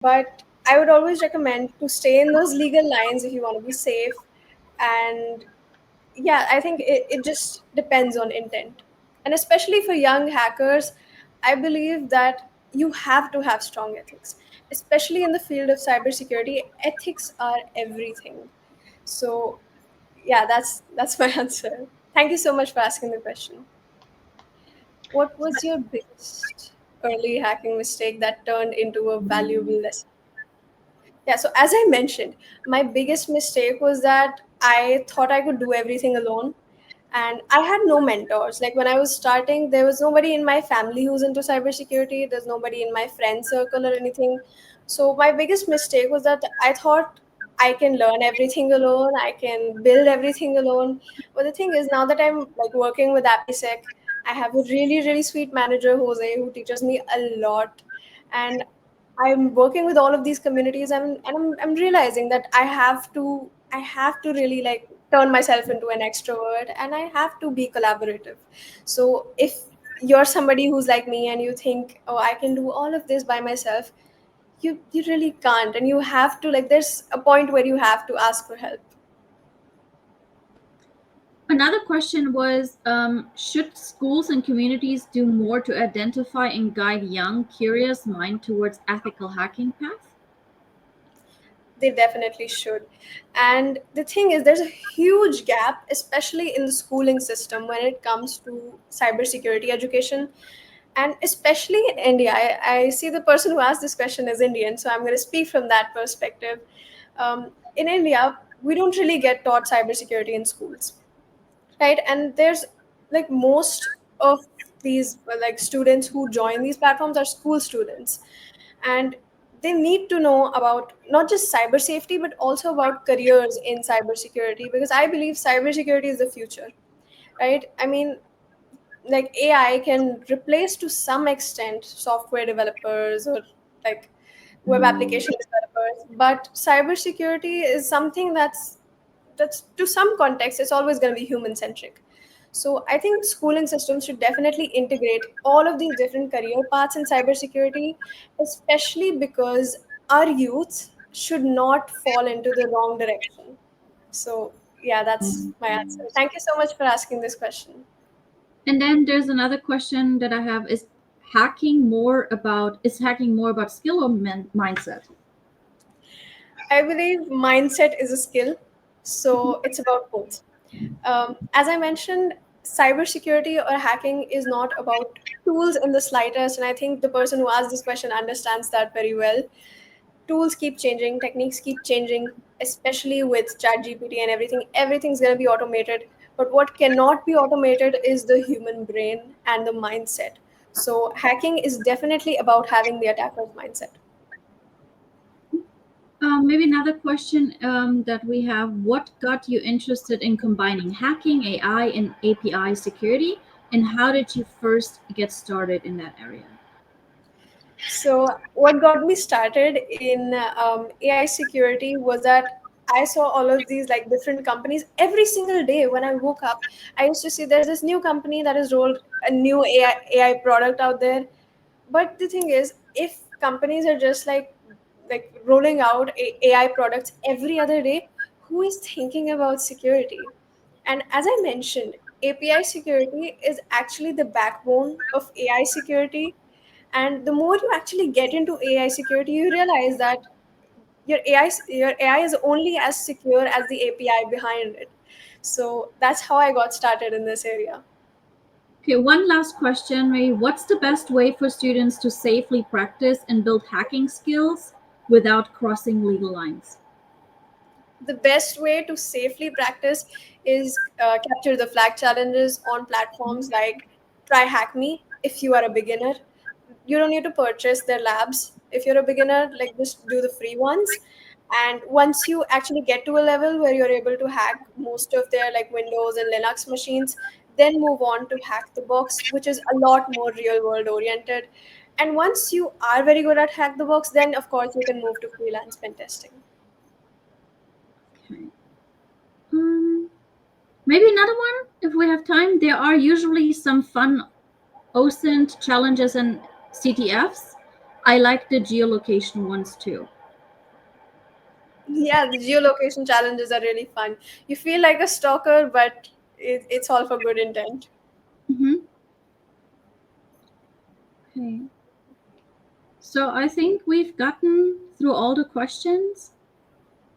But I would always recommend to stay in those legal lines if you want to be safe. And yeah, I think it just depends on intent. And especially for young hackers, I believe that you have to have strong ethics, especially in the field of cybersecurity. Ethics are everything. So yeah, that's my answer. Thank you so much for asking the question. What was your biggest early hacking mistake that turned into a valuable lesson? Yeah, so as I mentioned, my biggest mistake was that I thought I could do everything alone. And I had no mentors. Like when I was starting, there was nobody in my family who's into cybersecurity, there's nobody in my friend circle or anything. So my biggest mistake was that I thought I can learn everything alone, I can build everything alone. But the thing is, now that I'm like working with ApiSec, I have a really, really sweet manager, Jose, who teaches me a lot. And I'm working with all of these communities, and I'm realizing that I have to really like turn myself into an extrovert, and I have to be collaborative. So if you're somebody who's like me and you think, oh, I can do all of this by myself, you really can't, and you have to, like, there's a point where you have to ask for help. Another question was, should schools and communities do more to identify and guide young, curious mind towards ethical hacking path? They definitely should. And the thing is, there's a huge gap, especially in the schooling system, when it comes to cybersecurity education. And especially in India, I see the person who asked this question is Indian, so I'm going to speak from that perspective. In India, we don't really get taught cybersecurity in schools, right? And there's like most of these like students who join these platforms are school students, and they need to know about not just cyber safety but also about careers in cybersecurity, because I believe cybersecurity is the future, right? I mean, like AI can replace to some extent software developers or like web application developers, but cybersecurity is something that's to some context it's always going to be human centric. So I think schooling systems should definitely integrate all of these different career paths in cybersecurity, especially because our youth should not fall into the wrong direction. So yeah, that's my answer. Thank you so much for asking this question. And then there's another question that I have: is hacking more about skill or mindset? I believe mindset is a skill, so it's about both. As I mentioned, cybersecurity or hacking is not about tools in the slightest, and I think the person who asked this question understands that very well. Tools keep changing, techniques keep changing, especially with ChatGPT and everything. Everything's going to be automated, but what cannot be automated is the human brain and the mindset. So hacking is definitely about having the attacker's mindset. Maybe another question that we have: what got you interested in combining hacking, AI, and API security? And how did you first get started in that area? So, what got me started in AI security was that I saw all of these like different companies every single day when I woke up. I used to see there's this new company that has rolled a new AI product out there. But the thing is, if companies are just like rolling out AI products every other day, who is thinking about security? And as I mentioned, API security is actually the backbone of AI security. And the more you actually get into AI security, you realize that your AI is only as secure as the API behind it. So that's how I got started in this area. Okay, one last question, Ray. What's the best way for students to safely practice and build hacking skills without crossing legal lines? The best way to safely practice is capture the flag challenges on platforms like Try Hack Me if you are a beginner. You don't need to purchase their labs. If you're a beginner, like just do the free ones. And once you actually get to a level where you're able to hack most of their like Windows and Linux machines, then move on to Hack the Box, which is a lot more real world oriented. And once you are very good at Hack the Box, then of course you can move to freelance pen testing. Okay. Um, Maybe another one if we have time. There are usually some fun OSINT challenges and CTFs. I like the geolocation ones too. Yeah, the geolocation challenges are really fun. You feel like a stalker, but it's all for good intent. Hmm. Okay. So I think we've gotten through all the questions.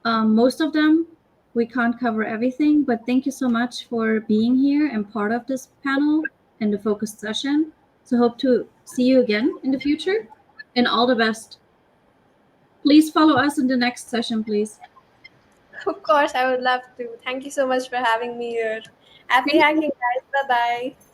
Most of them, we can't cover everything, but thank you so much for being here and part of this panel and the focused session. So hope to see you again in the future, and all the best. Please follow us in the next session, please. Of course, I would love to. Thank you so much for having me here. Happy Thank you. hacking, guys. Bye bye.